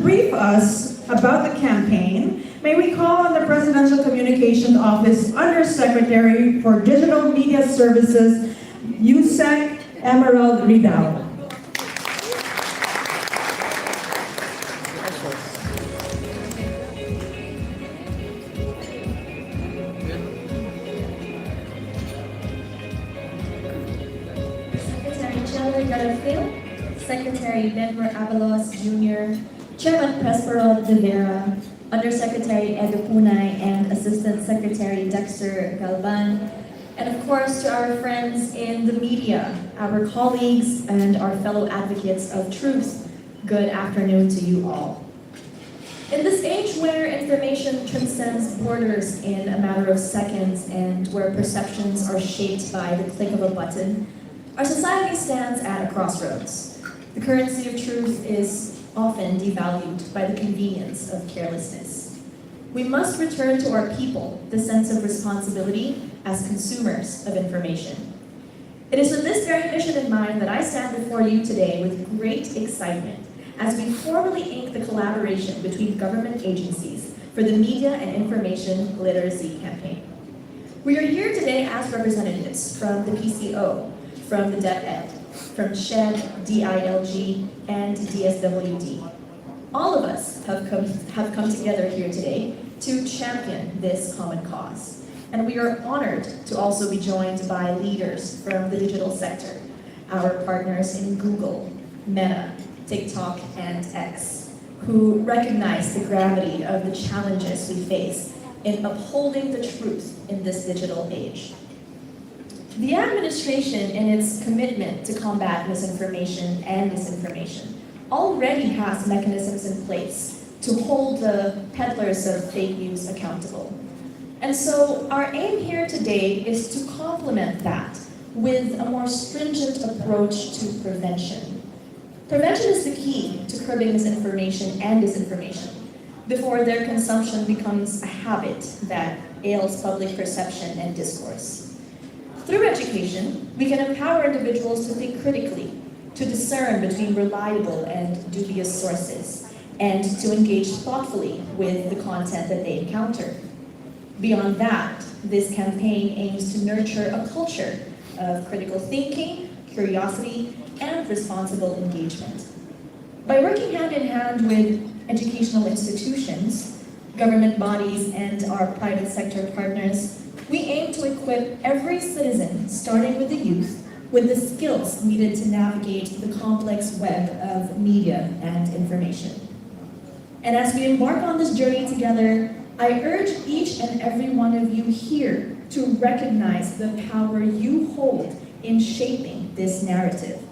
brief us about the campaign, may we call on the Presidential Communications Office Undersecretary for Digital Media Services, Yusek Emerald Ridao. Secretary Denver Avalos Jr., Chairman Presperod De Vera, Undersecretary Edo Punay, and Assistant Secretary Dexter Galvan, and of course to our friends in the media, our colleagues, and our fellow advocates of truth, good afternoon to you all. In this age where information transcends borders in a matter of seconds and where perceptions are shaped by the click of a button, our society stands at a crossroads. The currency of truth is often devalued by the convenience of carelessness. We must return to our people the sense of responsibility as consumers of information. It is with this very mission in mind that I stand before you today with great excitement as we formally ink the collaboration between government agencies for the Media and Information Literacy Campaign. We are here today as representatives from the PCO, from the DepEd, from SHED, DILG, and DSWD. All of us have come together here today to champion this common cause. And we are honored to also be joined by leaders from the digital sector, our partners in Google, Meta, TikTok, and X, who recognize the gravity of the challenges we face in upholding the truth in this digital age. The administration, in its commitment to combat misinformation and disinformation, already has mechanisms in place to hold the peddlers of fake news accountable. And so our aim here today is to complement that with a more stringent approach to prevention. Prevention is the key to curbing misinformation and disinformation before their consumption becomes a habit that ails public perception and discourse. Through education, we can empower individuals to think critically, to discern between reliable and dubious sources, and to engage thoughtfully with the content that they encounter. Beyond that, this campaign aims to nurture a culture of critical thinking, curiosity, and responsible engagement. By working hand in hand with educational institutions, government bodies, and our private sector partners, we aim to equip every citizen, starting with the youth, with the skills needed to navigate the complex web of media and information. And as we embark on this journey together, I urge each and every one of you here to recognize the power you hold in shaping this narrative.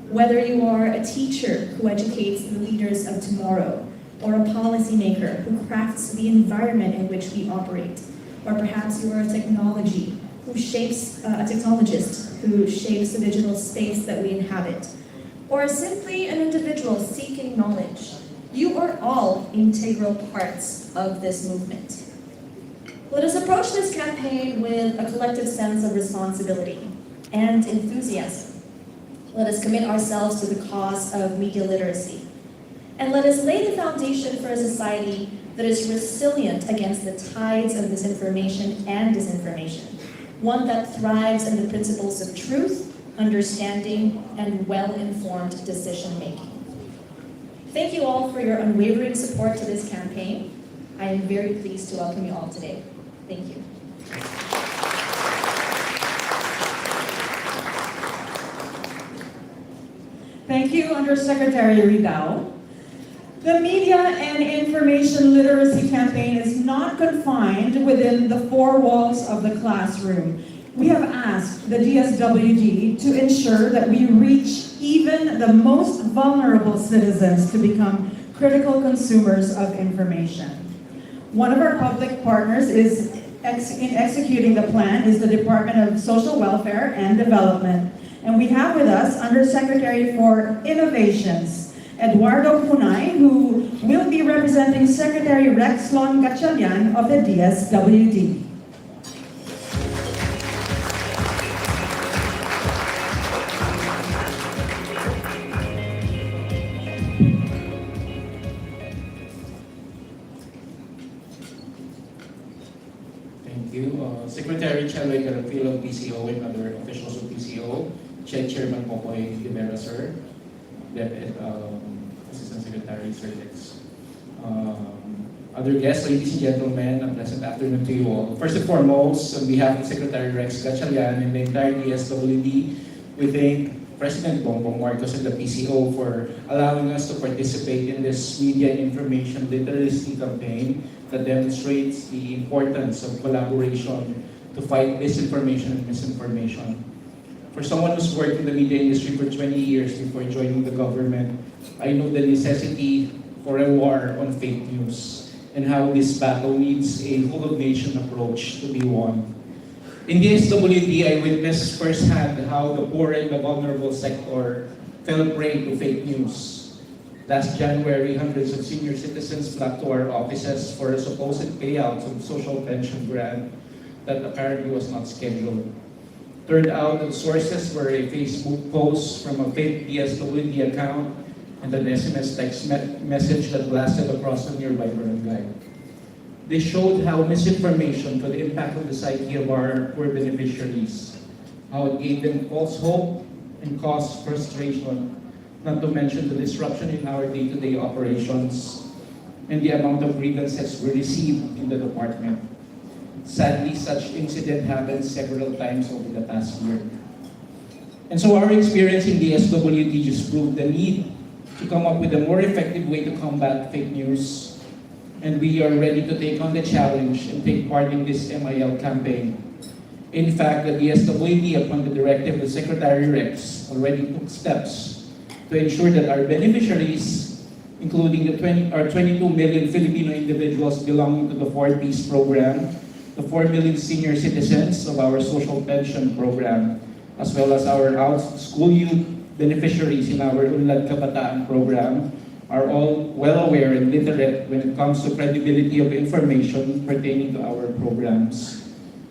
Whether you are a teacher who educates the leaders of tomorrow, or a policymaker who crafts the environment in which we operate, or perhaps you are a technologist who shapes the digital space that we inhabit, or simply an individual seeking knowledge, you are all integral parts of this movement. Let us approach this campaign with a collective sense of responsibility and enthusiasm. Let us commit ourselves to the cause of media literacy. And let us lay the foundation for a society that is resilient against the tides of misinformation and disinformation, one that thrives in the principles of truth, understanding, and well-informed decision-making. Thank you all for your unwavering support to this campaign. I am very pleased to welcome you all today. Thank you. Thank you, Undersecretary Ridao. The Media and Information Literacy Campaign is not confined within the four walls of the classroom. We have asked the DSWD to ensure that we reach even the most vulnerable citizens to become critical consumers of information. One of our public partners in executing the plan is the Department of Social Welfare and Development. And we have with us Undersecretary for Innovations, Eduardo Punay, who will be representing Secretary Rexlon Gatchalian of the DSWD. Thank you. Secretary Cheloy Garapil of PCO and other officials of PCO. Chairman Popoy Rivera, sir. Assistant Secretary Sir Lex. Other guests, ladies and gentlemen, a pleasant afternoon to you all. First and foremost, on behalf of Secretary Rex Gatchalian and the entire DSWD, we thank President Bongbong Marcos and the PCO for allowing us to participate in this media and information literacy campaign that demonstrates the importance of collaboration to fight disinformation and misinformation. For someone who's worked in the media industry for 20 years before joining the government, I know the necessity for a war on fake news and how this battle needs a whole-of-nation approach to be won. In the SWD, I witnessed firsthand how the poor and the vulnerable sector fell prey to fake news. Last January, hundreds of senior citizens flocked to our offices for a supposed payout of social pension grant that apparently was not scheduled. Turned out that the sources were a Facebook post from a fake DSWD account and an SMS text message that blasted across a nearby barangay. They showed how misinformation could impact on the psyche of our poor beneficiaries, how it gave them false hope and caused frustration, not to mention the disruption in our day-to-day operations and the amount of grievances we received in the department. Sadly, such incident happened several times over the past year. And so our experience in the SWD just proved the need to come up with a more effective way to combat fake news. And we are ready to take on the challenge and take part in this MIL campaign. In fact, the DSWD, upon the directive of Secretary Rex, already took steps to ensure that our beneficiaries, including our 22 million Filipino individuals belonging to the 4Ps program, the 4 million senior citizens of our social pension program, as well as our out-school youth beneficiaries in our Unlad Kabataan program, are all well aware and literate when it comes to credibility of information pertaining to our programs.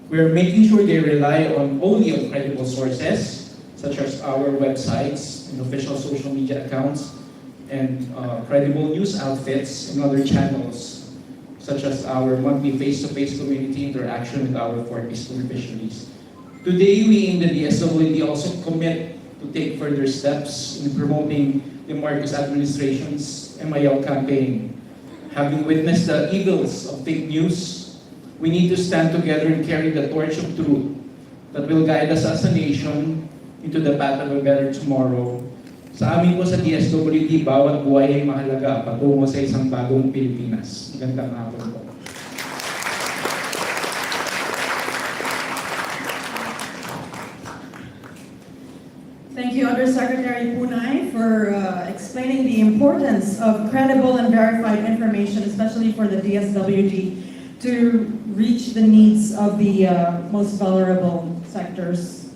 We are making sure they rely only on credible sources, such as our websites and official social media accounts, and credible news outfits and other channels, such as our monthly face-to-face community interaction with our 4Ps beneficiaries. Today, we in the DSWD also commit to take further steps in promoting the Marcos administration's MIL campaign. Having witnessed the evils of fake news, we need to stand together and carry the torch of truth that will guide us as a nation into the path of a better tomorrow. Sa amin po sa DSWD, bawat buhay ay mahalaga patungo sa isang bagong Pilipinas. Magandang hapon po. Thank you, Undersecretary Punay, for explaining the importance of credible and verified information, especially for the DSWD, to reach the needs of the most vulnerable sectors.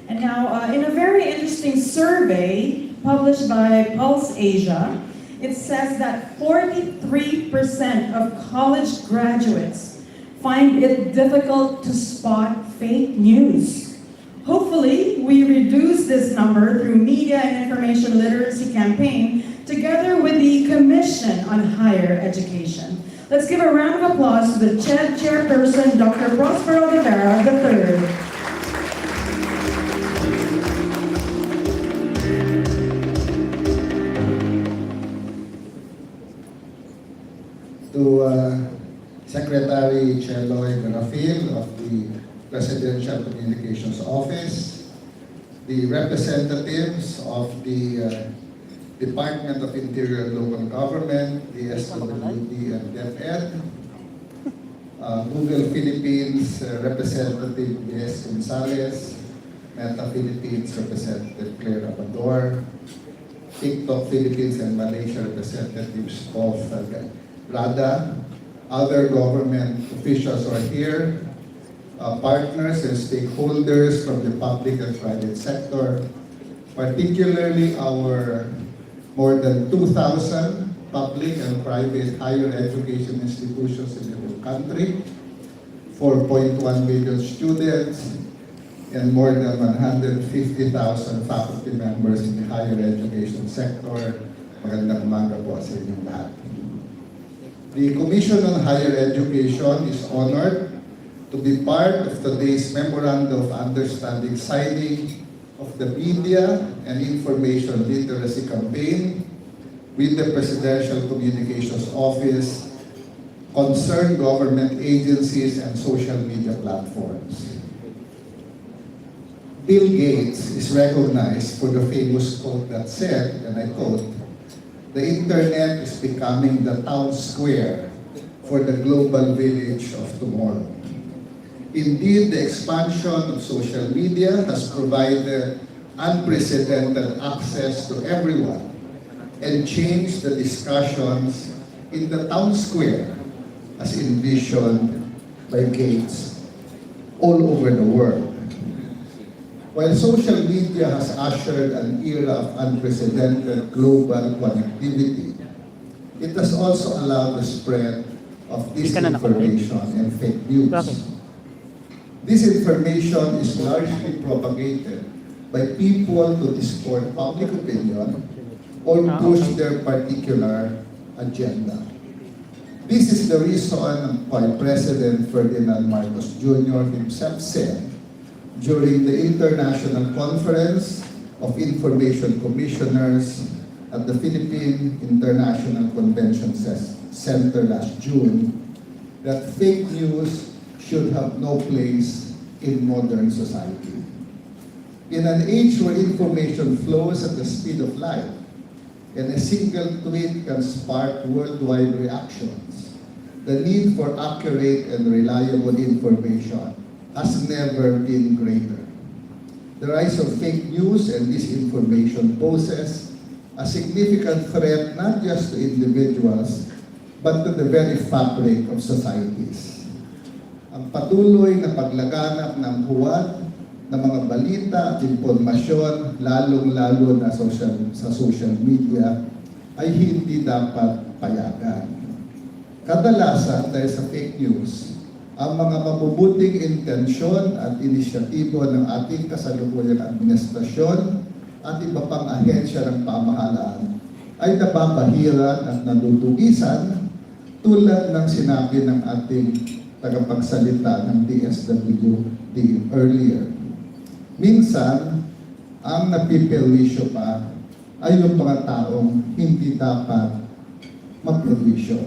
And now, in a very interesting survey published by Pulse Asia, it says that 43% of college graduates find it difficult to spot fake news. Hopefully, we reduce this number through media and information literacy campaign together with the Commission on Higher Education. Let's give a round of applause to the Chairperson, Dr. Prospero Rivera III. To Secretary Cheloy Garapil of the Presidential Communications Office, the representatives of the Department of Interior and Local Government, the SWD and DepEd, Google Philippines Representative Yes Gonzalez, Meta Philippines Representative Claire Abador, TikTok Philippines and Malaysia representatives of RADA, other government officials are here, partners and stakeholders from the public and private sector, particularly our more than 2,000 public and private higher education institutions in the whole country, 4.1 million students, and more than 150,000 faculty members in the higher education sector. Magandang umaga po sa inyong lahat. The Commission on Higher Education is honored to be part of today's Memorandum of Understanding signing of the Media and Information Literacy Campaign with the Presidential Communications Office, concerned government agencies, and social media platforms. Bill Gates is recognized for the famous quote that said, and I quote, "The internet is becoming the town square for the global village of tomorrow." Indeed, the expansion of social media has provided unprecedented access to everyone and changed the discussions in the town square as envisioned by Gates all over the world. While social media has ushered an era of unprecedented global connectivity, it has also allowed the spread of disinformation and fake news. This information is largely propagated by people to distort public opinion or push their particular agenda. This is the reason why President Ferdinand Marcos Jr. himself said during the International Conference of Information Commissioners at the Philippine International Convention Center last June that fake news should have no place in modern society. In an age where information flows at the speed of light and a single tweet can spark worldwide reactions, the need for accurate and reliable information has never been greater. The rise of fake news and disinformation poses a significant threat not just to individuals, but to the very fabric of societies. Ang patuloy na paglaganap ng huwad ng mga balita at impormasyon, lalong-lalo na sa social media, ay hindi dapat payagan. Kadalasan dahil sa fake news, ang mga mabubuting intensyon at inisyatibo ng ating kasalukuyang administrasyon at iba pang ahensya ng pamahalaan ay nababahiran at nadudugisan tulad ng sinabi ng ating tagapagsalita ng DSWD earlier. Minsan, ang napiperwisyo pa ay yung mga taong hindi dapat magperwisyo.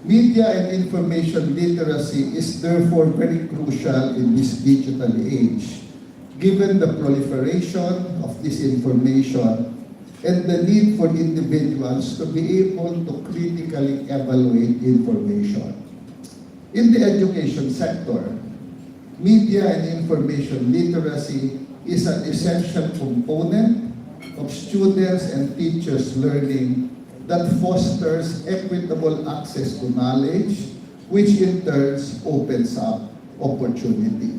Media and information literacy is therefore very crucial in this digital age, given the proliferation of disinformation and the need for individuals to be able to critically evaluate information. In the education sector, media and information literacy is an essential component of students and teachers' learning that fosters equitable access to knowledge, which in turn opens up opportunity.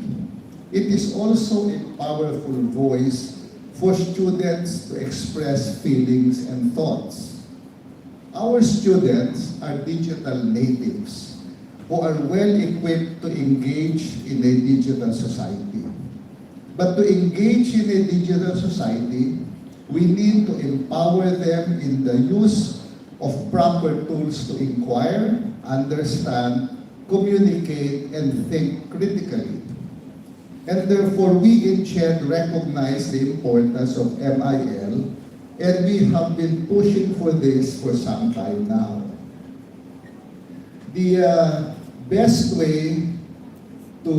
It is also a powerful voice for students to express feelings and thoughts. Our students are digital natives who are well equipped to engage in a digital society. But to engage in a digital society, we need to empower them in the use of proper tools to inquire, understand, communicate, and think critically. And therefore, we in CHED recognize the importance of MIL, and we have been pushing for this for some time now. The best way to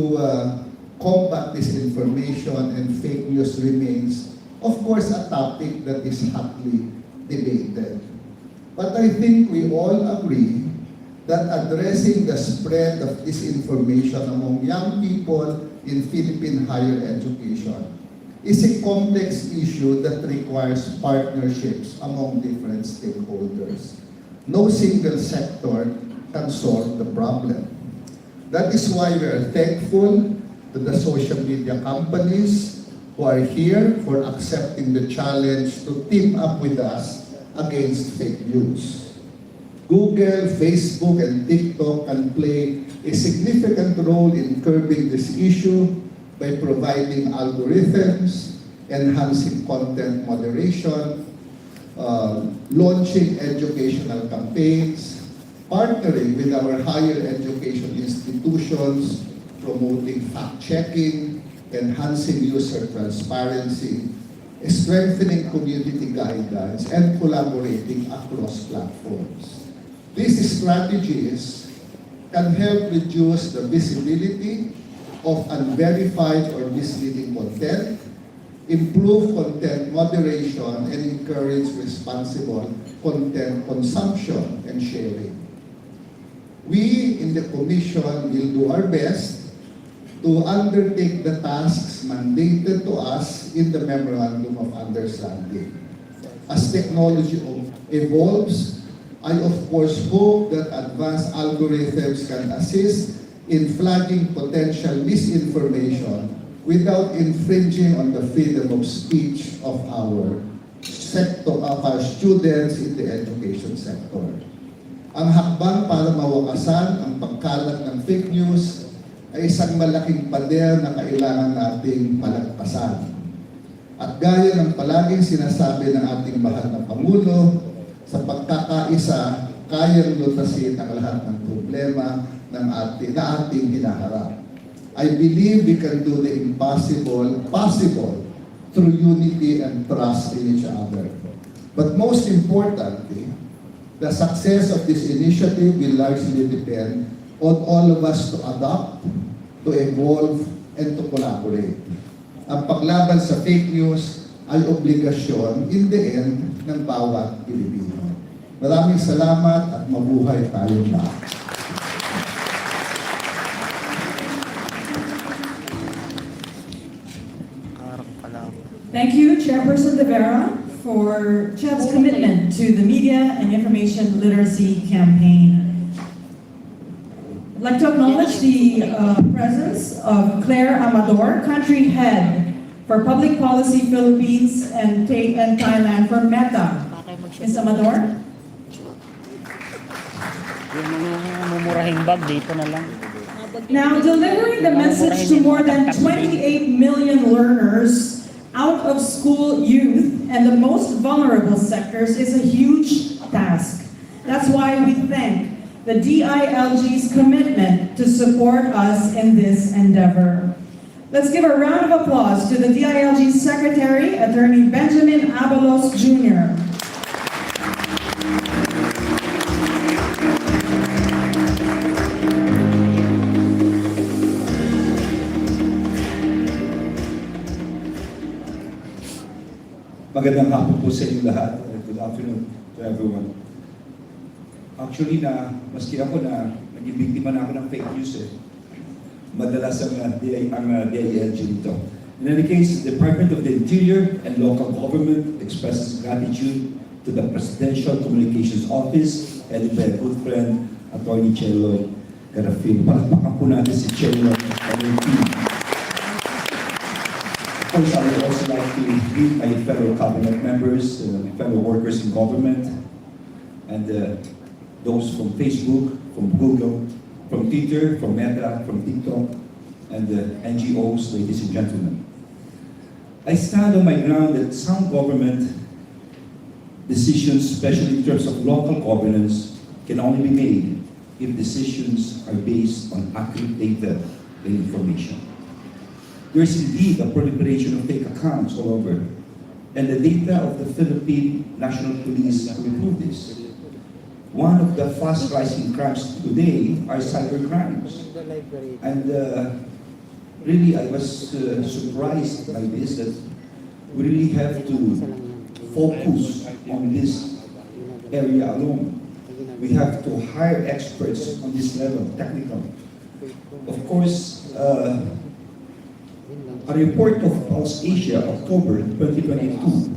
combat disinformation and fake news remains, of course, a topic that is hotly debated. But I think we all agree that addressing the spread of disinformation among young people in Philippine higher education is a complex issue that requires partnerships among different stakeholders. No single sector can solve the problem. That is why we are thankful to the social media companies who are here for accepting the challenge to team up with us against fake news. Google, Facebook, and TikTok can play a significant role in curbing this issue by providing algorithms, enhancing content moderation, launching educational campaigns, partnering with our higher education institutions promoting fact-checking, enhancing user transparency, strengthening community guidelines, and collaborating across platforms. These strategies can help reduce the visibility of unverified or misleading content, improve content moderation, and encourage responsible content consumption and sharing. We in the Commission will do our best to undertake the tasks mandated to us in the Memorandum of Understanding. As technology evolves, I of course hope that advanced algorithms can assist in flagging potential misinformation without infringing on the freedom of speech of our sector, of our students in the education sector. Ang hakbang para mawakasan ang pagkalat ng fake news ay isang malaking pader na kailangan nating malagpasan. At gaya ng palaging sinasabi ng ating mahal na Pangulo, sa pagkakaisa, kayang lutasin ang lahat ng problema na ating hinaharap. I believe we can do the impossible possible through unity and trust in each other. But most importantly, the success of this initiative will largely depend on all of us to adopt, to evolve, and to collaborate. Ang paglaban sa fake news ay obligasyon in the end ng bawat Pilipino. Maraming salamat at mabuhay tayong lahat. Thank you, Chairperson De Vera, for CHEV's commitment to the Media and Information Literacy Campaign. I'd like to acknowledge the presence of Claire Amador, Country Head for Public Policy Philippines and Thailand for Meta. Ms. Amador? Yung mga mumurahing bag, dito na lang. Now, delivering the message to more than 28 million learners out of school youth and the most vulnerable sectors is a huge task. That's why we thank the DILG's commitment to support us in this endeavor. Let's give a round of applause to the DILG Secretary, Attorney Benjamin Abalos Jr. Magandang hapon po sa inyo lahat. Good afternoon to everyone. Actually, maski ako na naging biktima na ako ng fake news madalas ang DILG dito. In any case, the Department of the Interior and local government expresses gratitude to the Presidential Communications Office headed by a good friend, Attorney Cheloy Garafil. Palakpakan po natin si Cheloy and your team. Of course, I would also like to greet my fellow cabinet members, fellow workers in government, and those from Facebook, from Google, from Twitter, from Meta, from TikTok, and the NGOs, ladies and gentlemen. I stand on my ground that sound government decisions, especially in terms of local governance, can only be made if decisions are based on accurate data and information. There is indeed a proliferation of fake accounts all over, and the data of the Philippine National Police will prove this. One of the fast-rising crimes today are cyber crimes. And really, I was surprised by this, that we really have to focus on this area alone. We have to hire experts on this level, technical. Of course, a report of Pulse Asia, October 2022,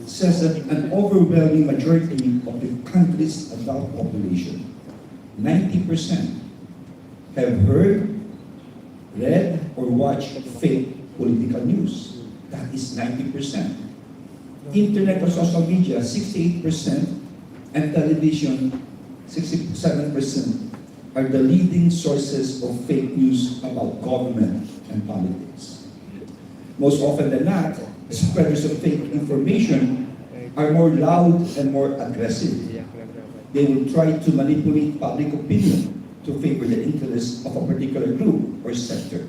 says that an overwhelming majority of the country's adult population, 90%, have heard, read, or watched fake political news. That is 90%. Internet or social media, 68%, and television, 67%, are the leading sources of fake news about government and politics. Most often than not, spreaders of fake information are more loud and more aggressive. They will try to manipulate public opinion to favor the interests of a particular group. or sector.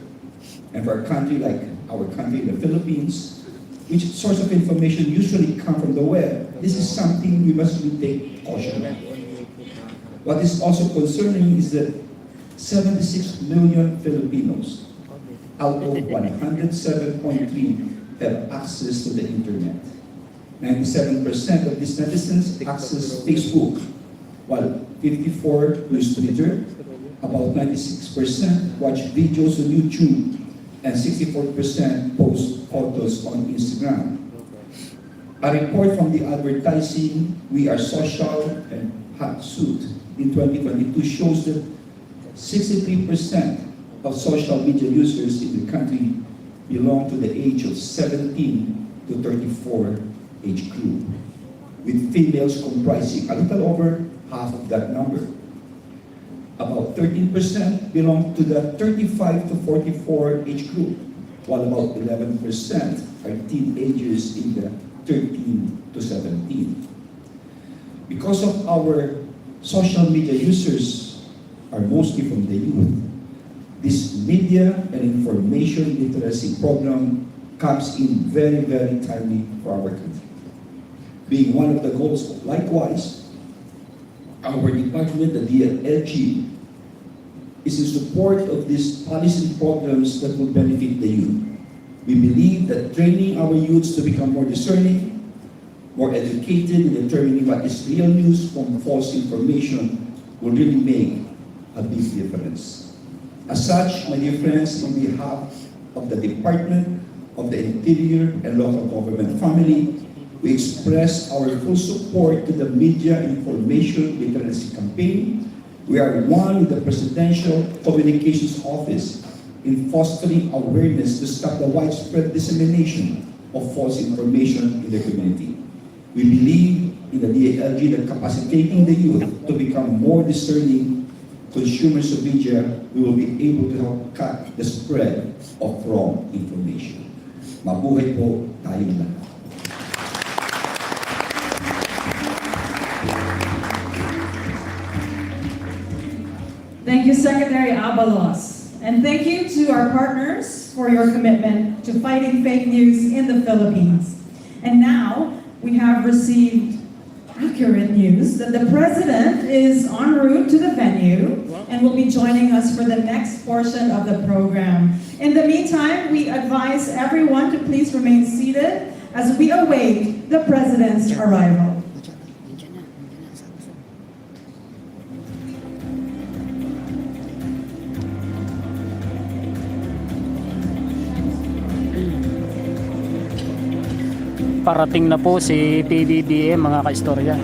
And for a country like our country, the Philippines, which source of information usually come from the web, this is something we must really take caution of. What is also concerning is that 76 million Filipinos out of 107.3 have access to the internet. 97% of these netizens access Facebook, while 54% use Twitter, about 96% watch videos on YouTube, and 64% post photos on Instagram. A report from the advertising We Are Social and Hotsuit in 2022 shows that 63% of social media users in the country belong to the age of 17 to 34 age group, with females comprising a little over half of that number. About 13% belong to the 35 to 44 age group, while about 11% are teenagers in the 13 to 17. Because of our social media users are mostly from the youth, this media and information literacy program comes in very, very timely for our country. Being one of the goals, likewise, our department, the DLG, is in support of these policy programs that will benefit the youth. We believe that training our youths to become more discerning, more educated in determining what is real news from false information will really make a big difference. As such, my dear friends, on behalf of the Department of the Interior and Local Government family, we express our full support to the Media Information Literacy Campaign. We are one with the Presidential Communications Office in fostering awareness to stop the widespread dissemination of false information in the community. We believe in the DALG that capacitating the youth to become more discerning consumers of media, we will be able to help cut the spread of wrong information. Mabuhay po tayong lahat. Thank you, Secretary Abalos. And thank you to our partners for your commitment to fighting fake news in the Philippines. And now, we have received accurate news that the President is en route to the venue and will be joining us for the next portion of the program. In the meantime, we advise everyone to please remain seated as we await the President's arrival. Parating na po si PBBM, mga kaistorya.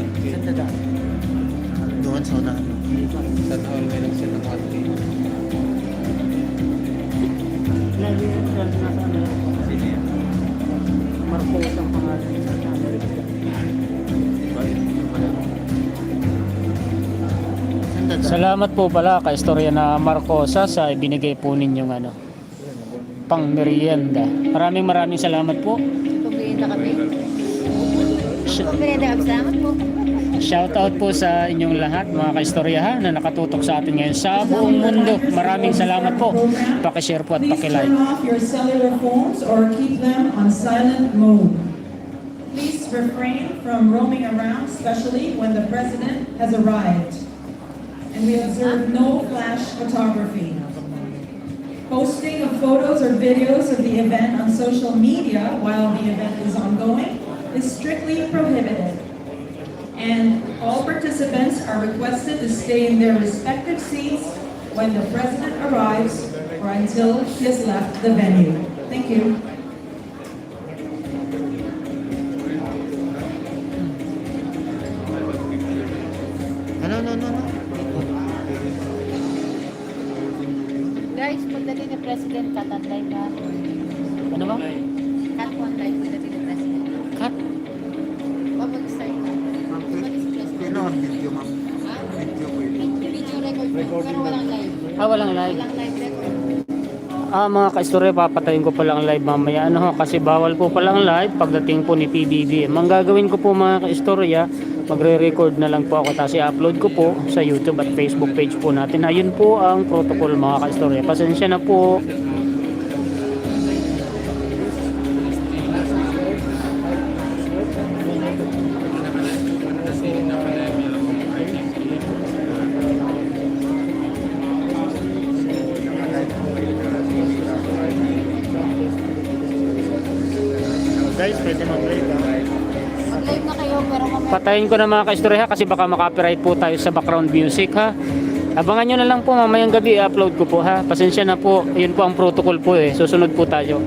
Doon sa unahan. Sa hallway lang sila nakatulog. Marcos ang pangalan sa Salamat po pala kaistorya na Marcosa sa ibinigay po ninyong pang merienda. Maraming salamat po. Pumili na kami. Pumili na kami. Salamat po. Shout out po sa inyong lahat mga kaistoryahan na nakatutok sa atin ngayon sa buong mundo. Maraming salamat po. Paki-share po at Please paki-like. turn off your cellular phones or keep them on silent mode. Please refrain from roaming around, especially when the President has arrived. And we observe no flash photography. Posting of photos or videos of the event on social media while the event is ongoing is strictly prohibited. And all participants are requested to stay in their respective seats when the President arrives or until he has left the venue. Thank you. No. Guys, pagdating ni President, cut and live na. Ano ba? Cut one live pagdating ni President. Cut. Mag-start na. Umalis si President. Sino ang video, ma'am? Ha? Video po yun. Video record. Pero walang live. Walang live. Walang live record. Mga kaistorya, papatayin ko palang live mamaya. Kasi bawal po palang live pagdating po ni PBBM. Ang gagawin ko po mga kaistorya, magre-record na lang po ako tapos i-upload ko po sa YouTube at Facebook page po natin. Ayun po ang protocol mga kaistorya. Pasensya na po. Guys, pwede mag-live mag-live na kayo pero mamaya. Patayin ko na mga kaistorya kasi baka makapiright po tayo sa background music ha. Abangan nyo na lang po mamayang gabi i-upload ko po ha. Pasensya na po. Yun po ang protocol po eh. Susunod po tayo.